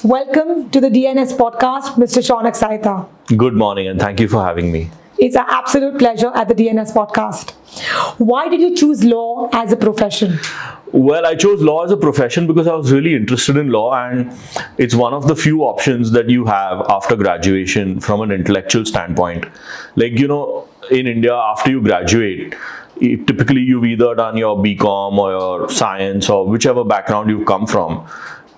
Welcome to the DNS podcast, Mr. Shaunak Sayta. Good morning and thank you for having me. It's an absolute pleasure at the DNS podcast. Why did you choose law as a profession? Well, I chose law as a profession because I was really interested in law, and it's one of the few options that you have after graduation from an intellectual standpoint. In India, after you graduate, typically you've either done your BCom or your science or whichever background you've come from.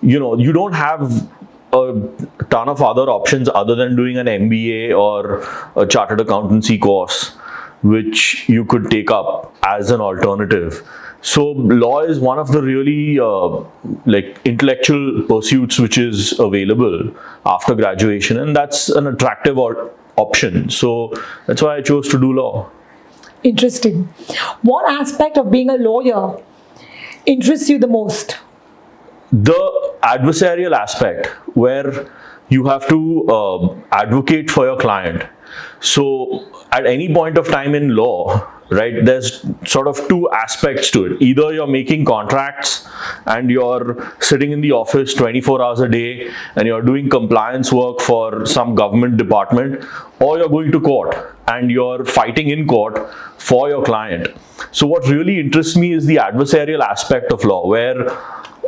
You don't have a ton of other options other than doing an MBA or a chartered accountancy course, which you could take up as an alternative. So law is one of the really intellectual pursuits which is available after graduation, and that's an attractive option. So that's why I chose to do law. Interesting. What aspect of being a lawyer interests you the most? The adversarial aspect, where you have to advocate for your client. So at any point of time in law, right, there's sort of two aspects to it. Either you're making contracts and you're sitting in the office 24 hours a day and you're doing compliance work for some government department, or you're going to court and you're fighting in court for your client. So what really interests me is the adversarial aspect of law, where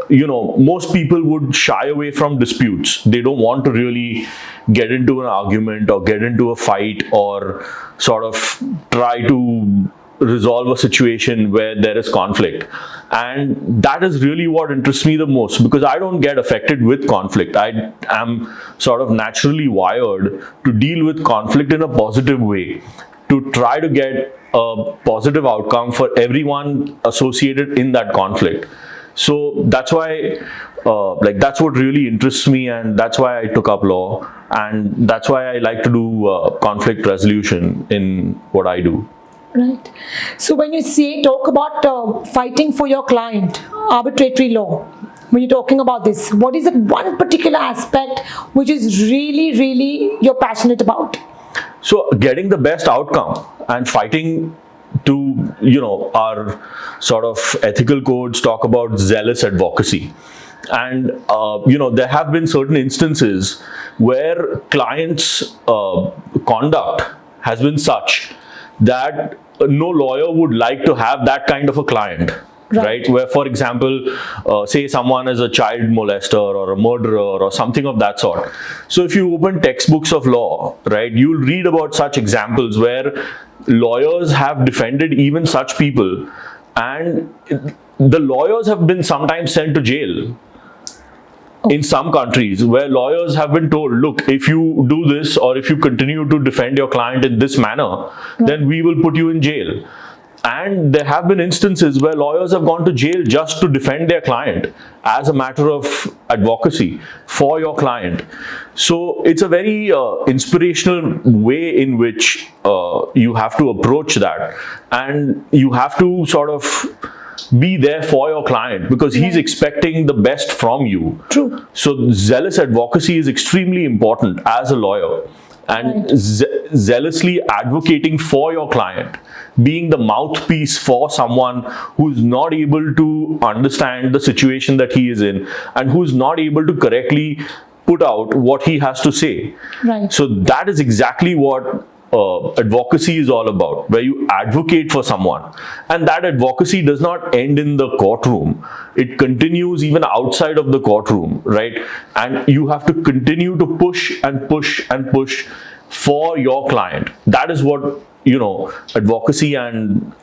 most people would shy away from disputes. They don't want to really get into an argument or get into a fight or sort of try to resolve a situation where there is conflict. And that is really what interests me the most, because I don't get affected with conflict. I am sort of naturally wired to deal with conflict in a positive way, to try to get a positive outcome for everyone associated in that conflict. So that's why, that's what really interests me, and that's why I took up law, and that's why I like to do conflict resolution in what I do. Right. So when you talk about fighting for your client, arbitrary law, when you're talking about this, what is it one particular aspect which is really you're passionate about? So getting the best outcome and fighting to, our sort of ethical codes talk about zealous advocacy. And, there have been certain instances where clients' conduct has been such that no lawyer would like to have that kind of a client. Right? Where, for example, say someone is a child molester or a murderer or something of that sort. So if you open textbooks of law, right, you'll read about such examples where lawyers have defended even such people, and the lawyers have been sometimes sent to jail. In some countries, where lawyers have been told, look, if you do this or if you continue to defend your client in this manner, then we will put you in jail. And there have been instances where lawyers have gone to jail just to defend their client as a matter of advocacy for your client. So it's a very inspirational way in which you have to approach that, and you have to sort of be there for your client because he's expecting the best from you. True. So zealous advocacy is extremely important as a lawyer, and zealously advocating for your client, being the mouthpiece for someone who's not able to understand the situation that he is in and who's not able to correctly put out what he has to say. Right. So that is exactly what advocacy is all about, where you advocate for someone, and that advocacy does not end in the courtroom. It continues even outside of the courtroom, right? And you have to continue to push and push and push for your client. That is what advocacy and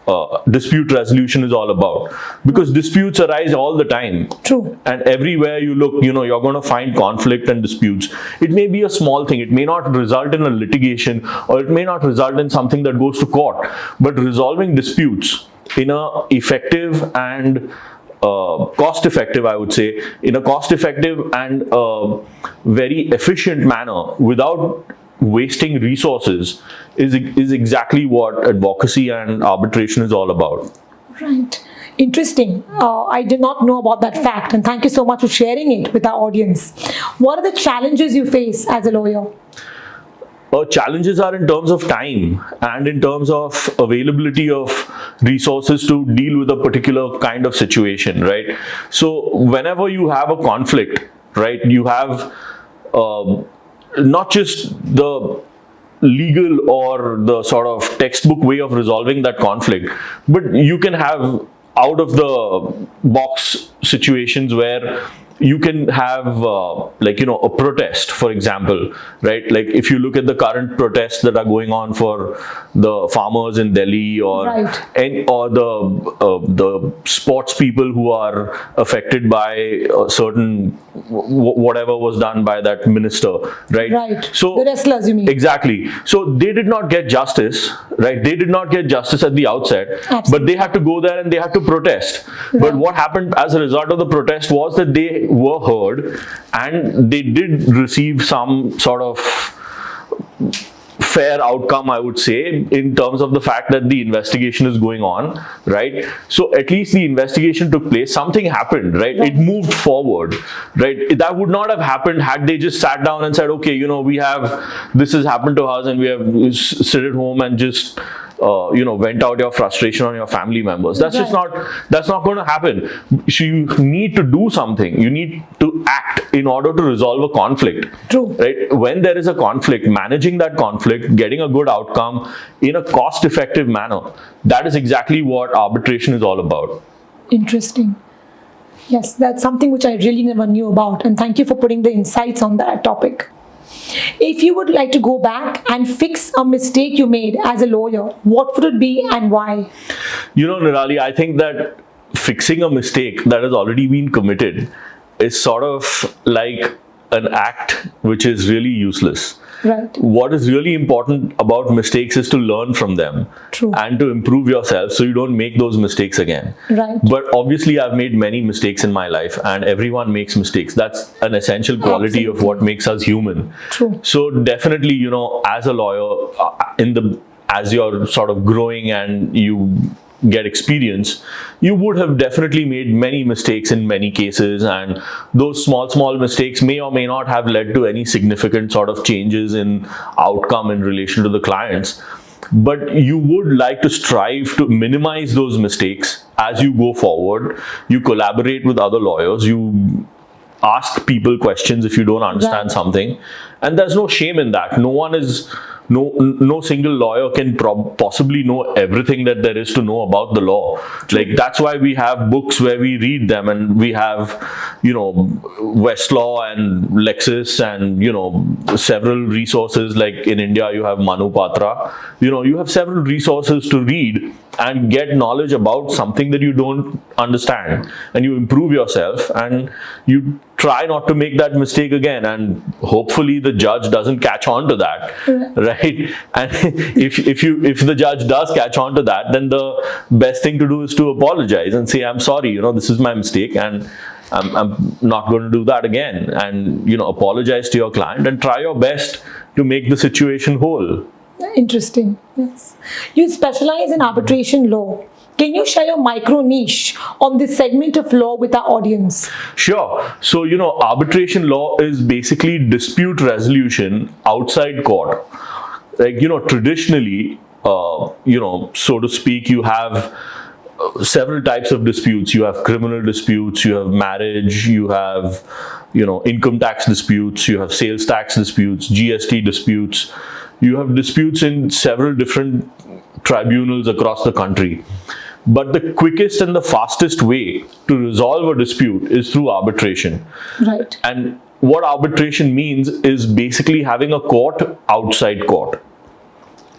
dispute resolution is all about, because disputes arise all the time. True. And everywhere you look, you're going to find conflict and disputes. It may be a small thing. It may not result in a litigation, or it may not result in something that goes to court. But resolving disputes in a effective and cost-effective, I would say, in a cost-effective and very efficient manner without wasting resources is exactly what advocacy and arbitration is all about. Right. Interesting. I did not know about that fact, and thank you so much for sharing it with our audience. What are the challenges you face as a lawyer? Challenges are in terms of time and in terms of availability of resources to deal with a particular kind of situation, right? So whenever you have a conflict, right? You have not just the legal or the sort of textbook way of resolving that conflict, but you can have out of the box situations where you can have a protest, for example, right? Like if you look at the current protests that are going on for the farmers in Delhi, or the sports people who are affected by certain whatever was done by that minister, right? Right. So the wrestlers, you mean? Exactly. So they did not get justice, right? They did not get justice at the outset. Absolutely. But they had to go there and they had to protest. Right. But what happened as a result of the protest was that they were heard and they did receive some sort of fair outcome, I would say, in terms of the fact that the investigation is going on, right? So at least the investigation took place, something happened, right? It moved forward, right? That would not have happened had they just sat down and said, okay, this has happened to us and we have sit at home and just vent out your frustration on your family members. That's just that's not going to happen. So you need to do something. You need to act in order to resolve a conflict. True. Right? When there is a conflict, managing that conflict, getting a good outcome in a cost-effective manner, that is exactly what arbitration is all about. Interesting. Yes, that's something which I really never knew about, and thank you for putting the insights on that topic. If you would like to go back and fix a mistake you made as a lawyer, what would it be and why? Niraalee, I think that fixing a mistake that has already been committed is sort of like an act which is really useless. Right. What is really important about mistakes is to learn from them. True. And to improve yourself so you don't make those mistakes again. Right. But obviously I've made many mistakes in my life and everyone makes mistakes. That's an essential quality of what makes us human. True. So definitely, as a lawyer, as you're sort of growing and you get experience, you would have definitely made many mistakes in many cases, and those small mistakes may or may not have led to any significant sort of changes in outcome in relation to the clients. But you would like to strive to minimize those mistakes as you go forward. You collaborate with other lawyers, you ask people questions if you don't understand something, and there's no shame in that. No single lawyer can possibly know everything that there is to know about the law. Like that's why we have books where we read them, and we have Westlaw and Lexis and several resources. Like in India you have Manu Patra. You have several resources to read and get knowledge about something that you don't understand, and you improve yourself and you try not to make that mistake again, and hopefully the judge doesn't catch on to that, right? And if the judge does catch on to that, then the best thing to do is to apologize and say, I'm sorry, this is my mistake and I'm not going to do that again, and apologize to your client and try your best to make the situation whole. Interesting. Yes. You specialize in arbitration law. Can you share your micro niche on this segment of law with our audience? Sure. So, arbitration law is basically dispute resolution outside court. Like, traditionally, so to speak, you have several types of disputes. You have criminal disputes, you have marriage, you have, income tax disputes, you have sales tax disputes, GST disputes. You have disputes in several different tribunals across the country. But the quickest and the fastest way to resolve a dispute is through arbitration. Right. And what arbitration means is basically having a court outside court.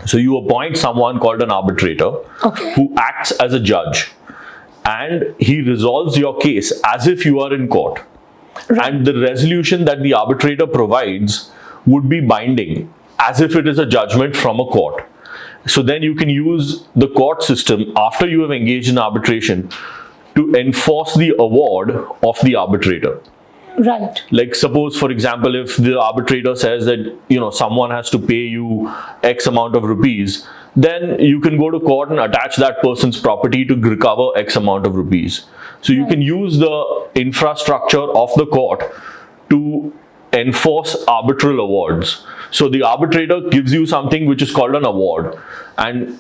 So you appoint someone called an arbitrator who acts as a judge, and he resolves your case as if you are in court. Right. And the resolution that the arbitrator provides would be binding, as if it is a judgment from a court. So then you can use the court system after you have engaged in arbitration to enforce the award of the arbitrator. Right. Like suppose, for example, if the arbitrator says that, someone has to pay you X amount of rupees, then you can go to court and attach that person's property to recover X amount of rupees. So you can use the infrastructure of the court to enforce arbitral awards. So the arbitrator gives you something which is called an award, and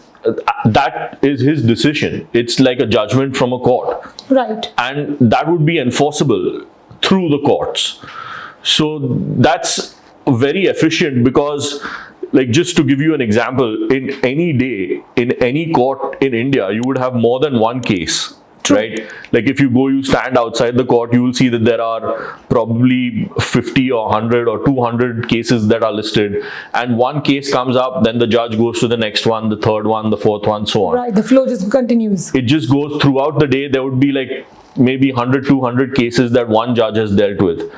that is his decision. It's like a judgment from a court. Right. And that would be enforceable through the courts. So that's very efficient because, like, just to give you an example, in any day, in any court in India, you would have more than one case. Right? Like if you stand outside the court, you will see that there are probably 50 or 100 or 200 cases that are listed. And one case comes up, then the judge goes to the next one, the third one, the fourth one, so on. Right, the flow just continues. It just goes throughout the day. There would be like maybe 100, 200 cases that one judge has dealt with.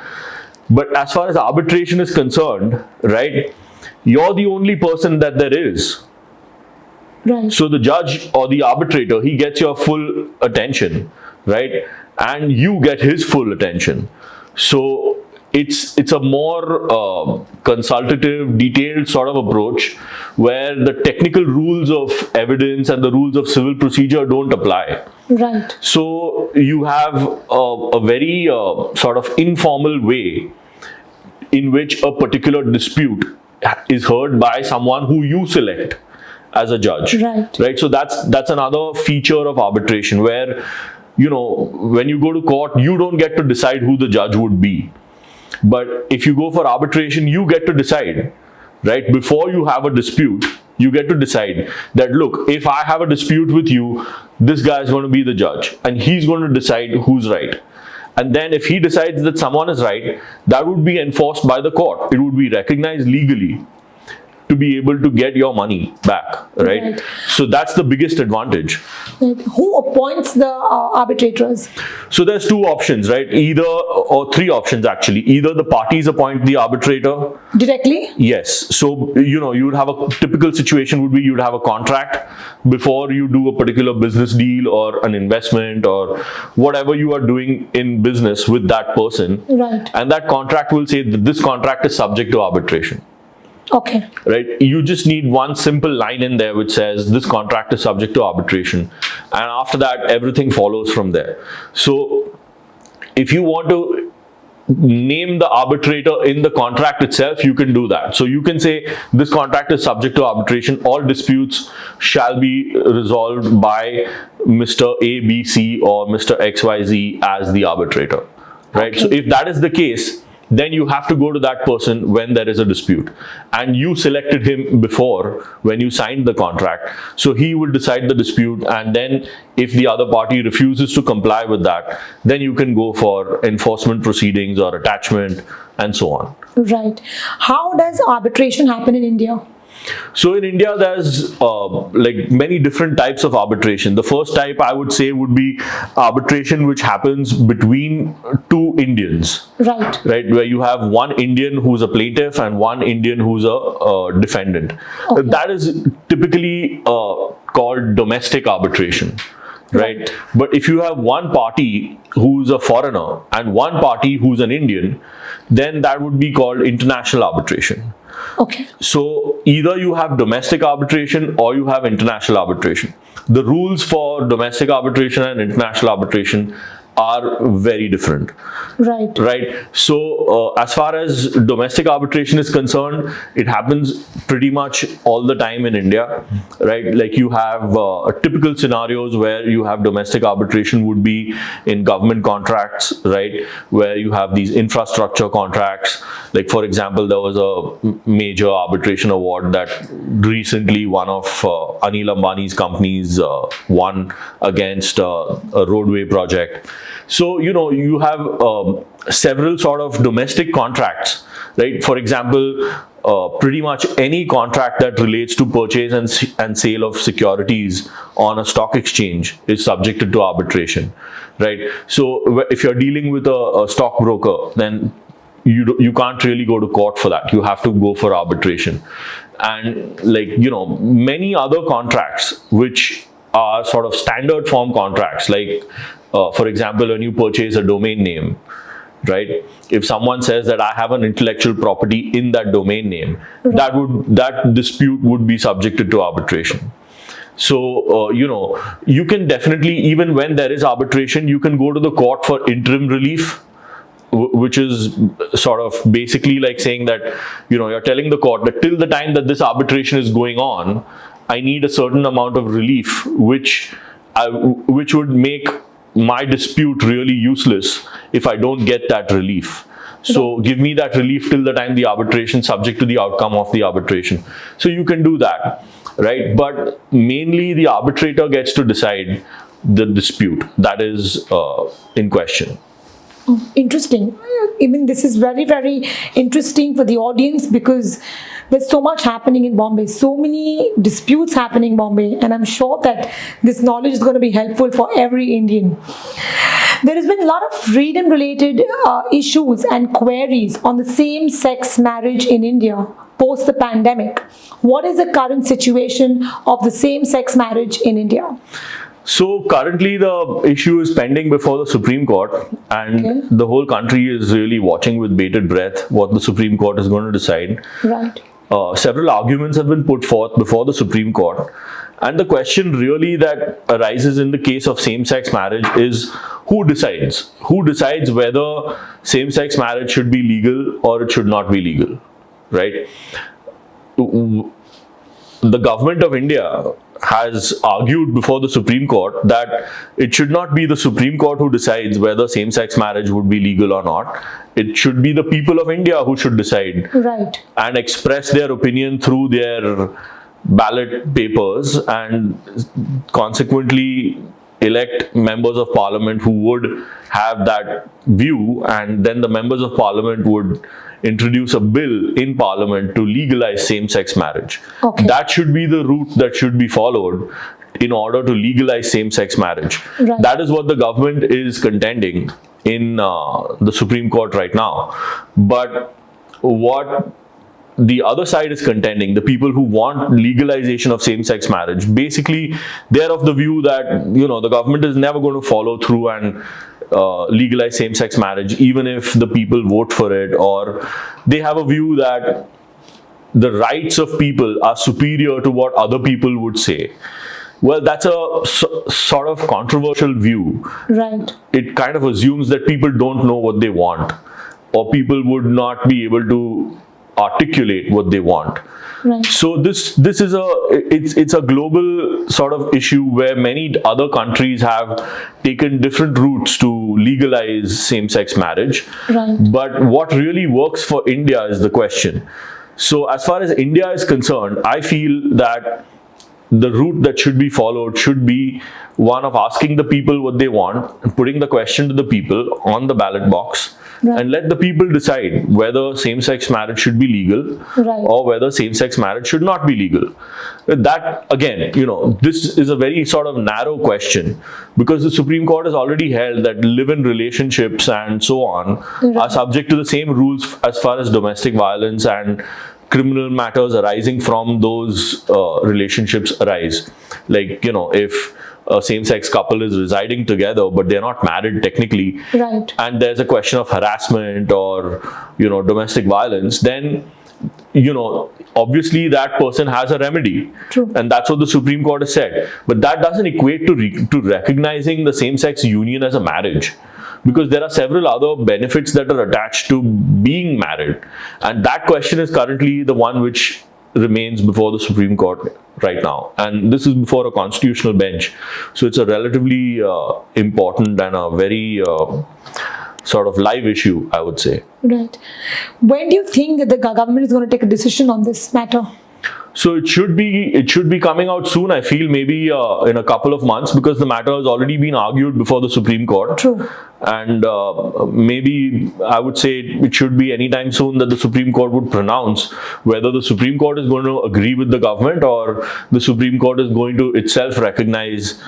But as far as arbitration is concerned, right, you're the only person that there is. Right. So the judge or the arbitrator, he gets your full attention, right? And you get his full attention. So it's a more consultative, detailed sort of approach where the technical rules of evidence and the rules of civil procedure don't apply. Right. So you have a very sort of informal way in which a particular dispute is heard by someone who you select as a judge. Right. So that's another feature of arbitration where, you know, when you go to court, you don't get to decide who the judge would be. But if you go for arbitration, you get to decide, right? Before you have a dispute, you get to decide that, look, if I have a dispute with you, this guy is going to be the judge and he's going to decide who's right. And then if he decides that someone is right, that would be enforced by the court. It would be recognized legally to be able to get your money back, right? So that's the biggest advantage. Right. Who appoints the arbitrators? So there's two options, right? Or three options actually. Either the parties appoint the arbitrator. Directly? Yes. So, you know, you would have a typical situation would be you'd have a contract before you do a particular business deal or an investment or whatever you are doing in business with that person. Right. And that contract will say that this contract is subject to arbitration. Okay. Right. You just need one simple line in there which says this contract is subject to arbitration. And after that, everything follows from there. So if you want to name the arbitrator in the contract itself, you can do that. So you can say this contract is subject to arbitration. All disputes shall be resolved by Mr. ABC or Mr. XYZ as the arbitrator. Right. Okay. So if that is the case, then you have to go to that person when there is a dispute. And you selected him before when you signed the contract. So he will decide the dispute. And then if the other party refuses to comply with that, then you can go for enforcement proceedings or attachment and so on. Right. How does arbitration happen in India? So in India, there's like many different types of arbitration. The first type I would say would be arbitration which happens between two Indians. Right. Right, where you have one Indian who's a plaintiff and one Indian who's a defendant. Okay. That is typically called domestic arbitration. Right. But if you have one party who's a foreigner and one party who's an Indian, then that would be called international arbitration. Okay. So either you have domestic arbitration or you have international arbitration. The rules for domestic arbitration and international arbitration are very different. Right. Right. So as far as domestic arbitration is concerned, it happens pretty much all the time in India. Right. Like you have typical scenarios where you have domestic arbitration would be in government contracts, right, where you have these infrastructure contracts. Like, for example, there was a major arbitration award that recently one of Anil Ambani's companies won against a roadway project. So, you know, you have several sort of domestic contracts, right? For example, pretty much any contract that relates to purchase and sale of securities on a stock exchange is subjected to arbitration, right? So if you're dealing with a stockbroker, then you can't really go to court for that. You have to go for arbitration. And like, you know, many other contracts which are sort of standard form contracts, like for example, when you purchase a domain name, right? If someone says that I have an intellectual property in that domain name, that dispute would be subjected to arbitration. So, you know, you can definitely, even when there is arbitration, you can go to the court for interim relief, which is sort of basically like saying that, you know, you're telling the court that till the time that this arbitration is going on, I need a certain amount of relief, which would make my dispute really useless if I don't get that relief. So give me that relief till the time the arbitration, subject to the outcome of the arbitration. So you can do that, right? But mainly the arbitrator gets to decide the dispute that is in question. Interesting. Even this is very, very interesting for the audience because there's so much happening in Bombay, so many disputes happening in Bombay, and I'm sure that this knowledge is going to be helpful for every Indian. There has been a lot of freedom-related issues and queries on the same-sex marriage in India post the pandemic. What is the current situation of the same-sex marriage in India? So currently the issue is pending before the Supreme Court, and the whole country is really watching with bated breath what the Supreme Court is going to decide. Right. Several arguments have been put forth before the Supreme Court, and the question really that arises in the case of same-sex marriage is who decides? Who decides whether same-sex marriage should be legal or it should not be legal, right? The government of India has argued before the Supreme Court that it should not be the Supreme Court who decides whether same-sex marriage would be legal or not. It should be the people of India who should decide, right, and express their opinion through their ballot papers, and consequently elect members of parliament who would have that view, and then the members of parliament would introduce a bill in parliament to legalize same-sex marriage. That should be the route that should be followed in order to legalize same-sex marriage. Right. That is what the government is contending in the Supreme Court right now. But what the other side is contending, the people who want legalization of same-sex marriage, basically they're of the view that, you know, the government is never going to follow through and legalize same-sex marriage even if the people vote for it, or they have a view that the rights of people are superior to what other people would say. Well, that's a sort of controversial view. Right. It kind of assumes that people don't know what they want, or people would not be able to articulate what they want. Right. So this is it's a global sort of issue where many other countries have taken different routes to legalize same-sex marriage. Right. But what really works for India is the question. So as far as India is concerned, I feel that the route that should be followed should be one of asking the people what they want and putting the question to the people on the ballot box. Right. And let the people decide whether same-sex marriage should be legal, right, or whether same-sex marriage should not be legal. That, again, you know, this is a very sort of narrow question, because the Supreme Court has already held that live-in relationships and so on, right, are subject to the same rules as far as domestic violence and criminal matters arising from those relationships arise. Like, you know, if a same-sex couple is residing together but they're not married technically, right, and there's a question of harassment or, you know, domestic violence, then, you know, obviously that person has a remedy. True. And that's what the Supreme Court has said. But that doesn't equate to recognizing the same-sex union as a marriage, because there are several other benefits that are attached to being married, and that question is currently the one which remains before the Supreme Court right now, and this is before a constitutional bench, so it's a relatively important and a very sort of live issue, I would say. Right. When do you think that the government is going to take a decision on this matter? So it should be coming out soon, I feel, maybe in a couple of months, because the matter has already been argued before the Supreme Court. True. And maybe I would say it should be anytime soon that the Supreme Court would pronounce whether the Supreme Court is going to agree with the government or the Supreme Court is going to itself recognize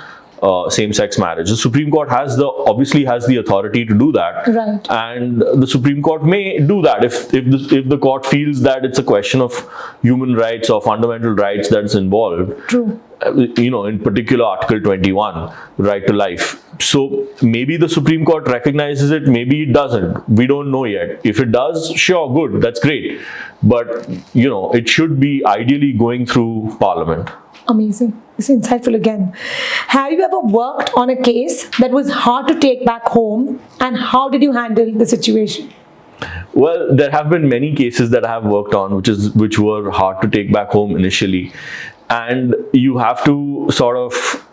same-sex marriage. The Supreme Court obviously has the authority to do that, right, and the Supreme Court may do that if the court feels that it's a question of human rights or fundamental rights that's involved. True. You know, in particular Article 21, right to life. So maybe the Supreme Court recognizes it, maybe it doesn't. We don't know yet. If it does, sure, good, that's great. But, you know, it should be ideally going through Parliament. Amazing. It's insightful again. Have you ever worked on a case that was hard to take back home, and how did you handle the situation? Well, there have been many cases that I have worked on which were hard to take back home initially, and you have to sort of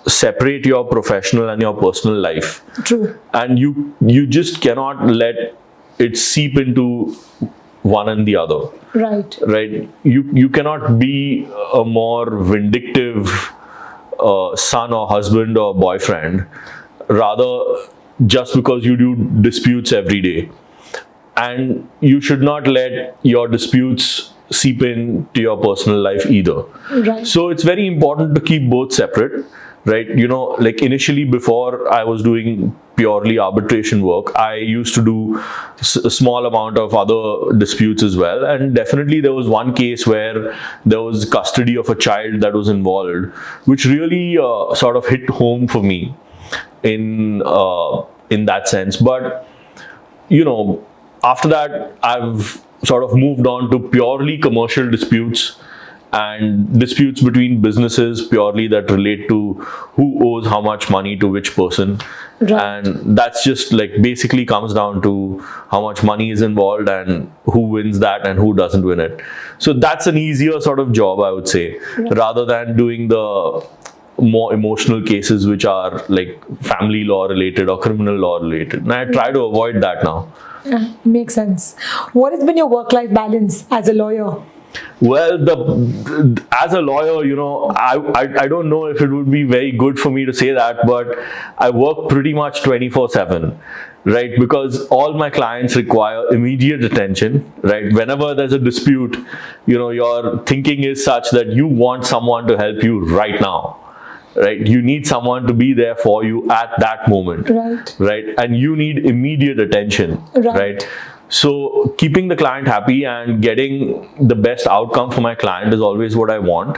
separate your professional and your personal life. True. And you just cannot let it seep into one and the other. Right. You cannot be a more vindictive son or husband or boyfriend, rather, just because you do disputes every day. And you should not let your disputes seep into your personal life either. Right. So it's very important to keep both separate, right? Like initially, before I was doing purely arbitration work, I used to do a small amount of other disputes as well. And definitely there was one case where there was custody of a child that was involved, which really sort of hit home for me in that sense. But after that, I've sort of moved on to purely commercial disputes and disputes between businesses purely that relate to who owes how much money to which person. Right. And that's just like basically comes down to how much money is involved and who wins that and who doesn't win it. So that's an easier sort of job, I would say, rather than doing the more emotional cases which are like family law related or criminal law related. And I try to avoid that now. Yeah, makes sense. What has been your work-life balance as a lawyer? Well, as a lawyer, I don't know if it would be very good for me to say that, but I work pretty much 24/7, right? Because all my clients require immediate attention, right? Whenever there's a dispute, your thinking is such that you want someone to help you right now, right? You need someone to be there for you at that moment, right? And you need immediate attention, right? So keeping the client happy and getting the best outcome for my client is always what I want.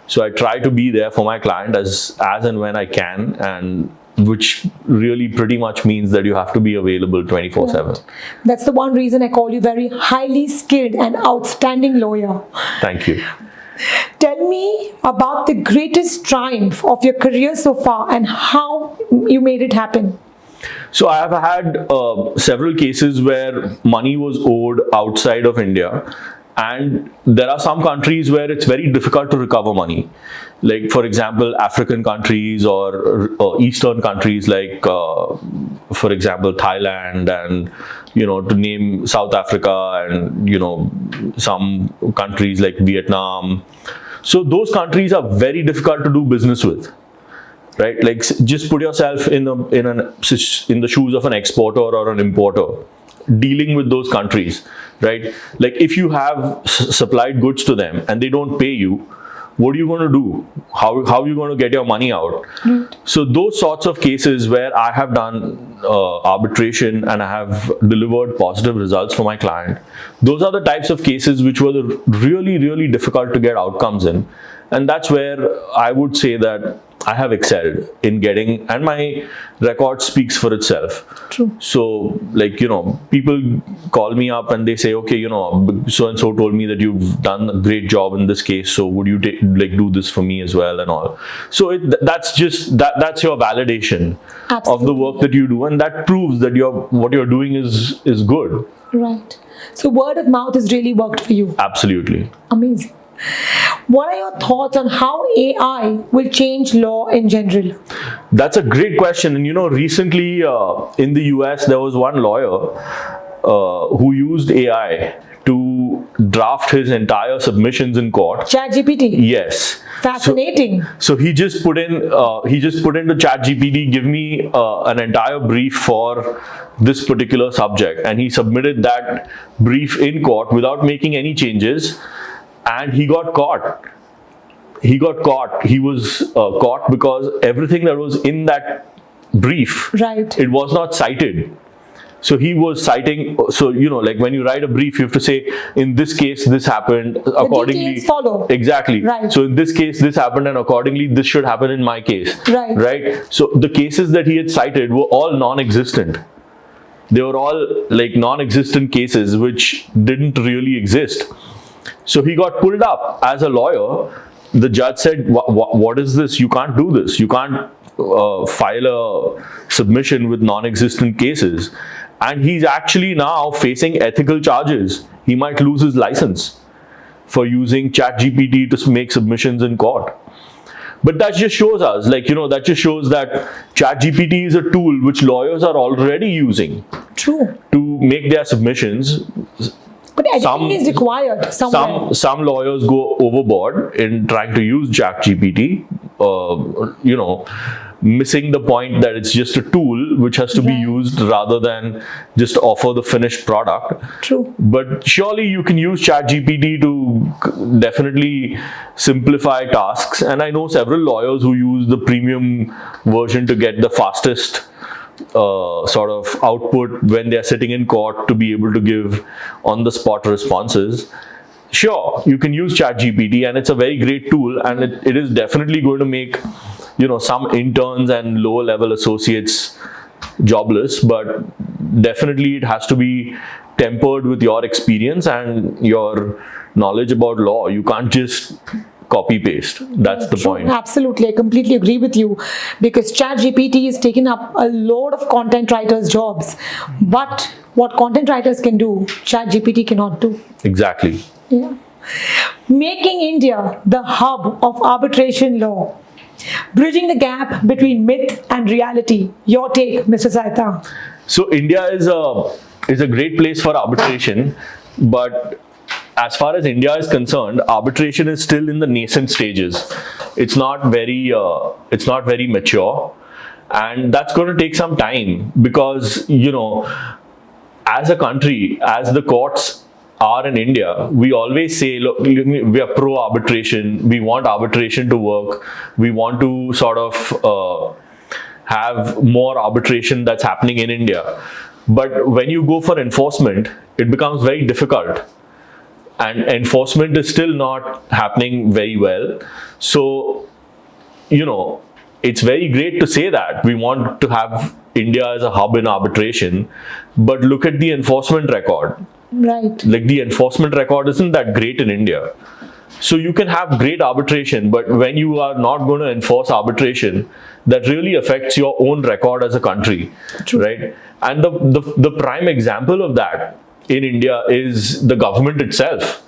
So I try to be there for my client as and when I can, and which really pretty much means that you have to be available 24/7. That's the one reason I call you very highly skilled and outstanding lawyer. Thank you. Tell me about the greatest triumph of your career so far and how you made it happen. So I have had several cases where money was owed outside of India, and there are some countries where it's very difficult to recover money. Like, for example, African countries or Eastern countries like, for example, Thailand and, to name South Africa and, some countries like Vietnam. So those countries are very difficult to do business with. Right, like just put yourself in the shoes of an exporter or an importer dealing with those countries, right? Like if you have supplied goods to them and they don't pay you, what are you going to do? How are you going to get your money out? So those sorts of cases where I have done arbitration and I have delivered positive results for my client, those are the types of cases which were really, really difficult to get outcomes in. And that's where I would say that I have excelled in getting, and my record speaks for itself. True. So, like, people call me up and they say, okay, so-and-so told me that you've done a great job in this case. So would you do this for me as well and all. So that's your validation of the work that you do. And that proves that what you're doing is good. Right. So word of mouth has really worked for you. Absolutely. Amazing. What are your thoughts on how AI will change law in general? That's a great question. And recently in the US, there was one lawyer who used AI to draft his entire submissions in court. ChatGPT. Yes. Fascinating. So he just put into ChatGPT, give me an entire brief for this particular subject, and he submitted that brief in court without making any changes. And he got caught. He was caught because everything that was in that brief, it was not cited. So he was citing, so like when you write a brief, you have to say, in this case, this happened, accordingly. The details follow. Exactly. Right. So in this case, this happened, and accordingly, this should happen in my case. Right. So the cases that he had cited were all non-existent. They were all like non-existent cases which didn't really exist. So he got pulled up as a lawyer. The judge said, what is this? You can't do this. You can't file a submission with non-existent cases. And he's actually now facing ethical charges. He might lose his license for using ChatGPT to make submissions in court. But that just shows us, that just shows that ChatGPT is a tool which lawyers are already using True. to make their submissions. But editing is required somewhere. Some lawyers go overboard in trying to use ChatGPT, missing the point that it's just a tool which has to be used rather than just offer the finished product. True. But surely you can use ChatGPT to definitely simplify tasks. And I know several lawyers who use the premium version to get the fastest sort of output when they're sitting in court to be able to give on the spot responses. Sure, you can use ChatGPT and it's a very great tool, and it is definitely going to make some interns and lower level associates jobless, but definitely it has to be tempered with your experience and your knowledge about law. You can't just copy paste. That's the point. Absolutely, I completely agree with you, because ChatGPT is taking up a lot of content writers' jobs, but what content writers can do, ChatGPT cannot do. Exactly. Yeah. Making India the hub of arbitration law, bridging the gap between myth and reality. Your take, Mr. Sayta. So India is a great place for arbitration, but as far as India is concerned, arbitration is still in the nascent stages. It's not very mature, and that's going to take some time because as a country, as the courts are in India, we always say, look, we are pro arbitration. We want arbitration to work. We want to sort of have more arbitration that's happening in India. But when you go for enforcement, it becomes very difficult. And enforcement is still not happening very well. So, it's very great to say that we want to have India as a hub in arbitration, but look at the enforcement record. Right. Like, the enforcement record isn't that great in India. So you can have great arbitration, but when you are not going to enforce arbitration, that really affects your own record as a country. True. Right? And the prime example of that in India is the government itself.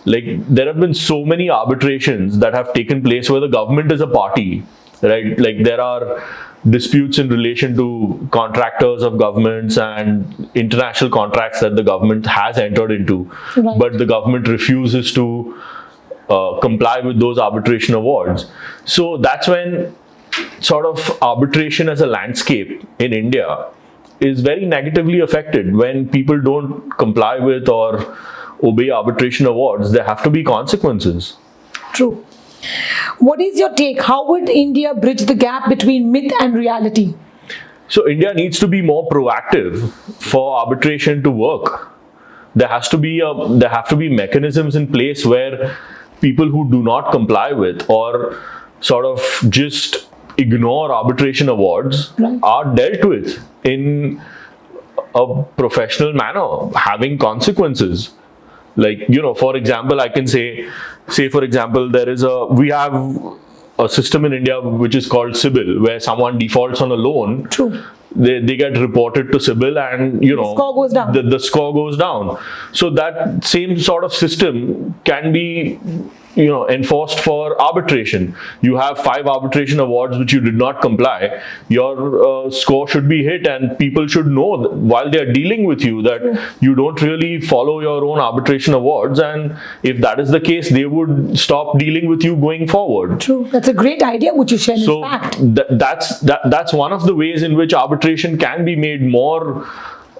Like, there have been so many arbitrations that have taken place where the government is a party, right? Like, there are disputes in relation to contractors of governments and international contracts that the government has entered into, right, but the government refuses to comply with those arbitration awards. So that's when sort of arbitration as a landscape in India is very negatively affected. When people don't comply with or obey arbitration awards, there have to be consequences. True. What is your take? How would India bridge the gap between myth and reality? So India needs to be more proactive for arbitration to work. There have to be mechanisms in place where people who do not comply with or sort of just ignore arbitration awards, right, are dealt with in a professional manner, having consequences. Like, for example, I can say for example, we have a system in India which is called CIBIL, where someone defaults on a loan. True. They get reported to CIBIL and the score goes down. The score goes down. So that same sort of system can be enforced for arbitration. You have 5 arbitration awards which you did not comply. Your score should be hit, and people should know that while they are dealing with you that you don't really follow your own arbitration awards, and if that is the case, they would stop dealing with you going forward. True. That's a great idea which you shared. So in fact, that's one of the ways in which arbitration can be made more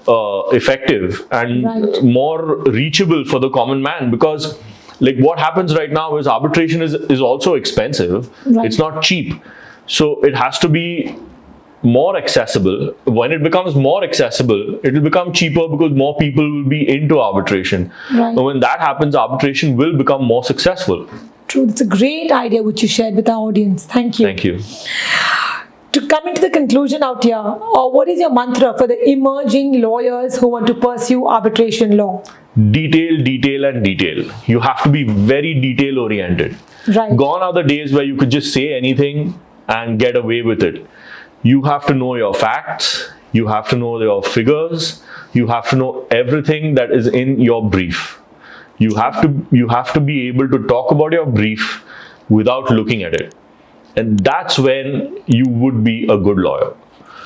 effective and right, more reachable for the common man, because like what happens right now is arbitration is also expensive. Right. It's not cheap. So it has to be more accessible. When it becomes more accessible, it will become cheaper because more people will be into arbitration. Right. And when that happens, arbitration will become more successful. True. That's a great idea which you shared with our audience. Thank you. Thank you. To come into the conclusion out here, what is your mantra for the emerging lawyers who want to pursue arbitration law? Detail, detail, and detail. You have to be very detail oriented. Right. Gone are the days where you could just say anything and get away with it. You have to know your facts. You have to know your figures. You have to know everything that is in your brief. You have to be able to talk about your brief without looking at it. And that's when you would be a good lawyer.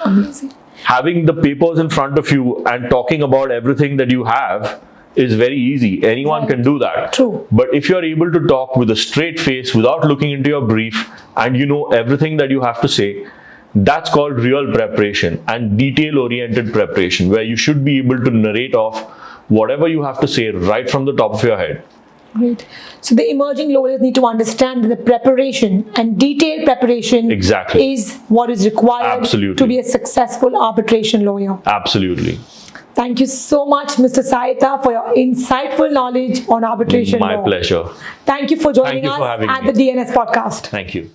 Amazing. Having the papers in front of you and talking about everything that you have is very easy. Anyone can do that. True. But if you're able to talk with a straight face without looking into your brief and you know everything that you have to say, that's called real preparation and detail-oriented preparation, where you should be able to narrate off whatever you have to say right from the top of your head. Great. So the emerging lawyers need to understand that the preparation and detailed preparation Exactly. is what is required Absolutely. to be a successful arbitration lawyer. Absolutely. Thank you so much, Mr. Sayta, for your insightful knowledge on arbitration law. My pleasure. Thank you for joining Thank you for us having at me. the DNS podcast. Thank you.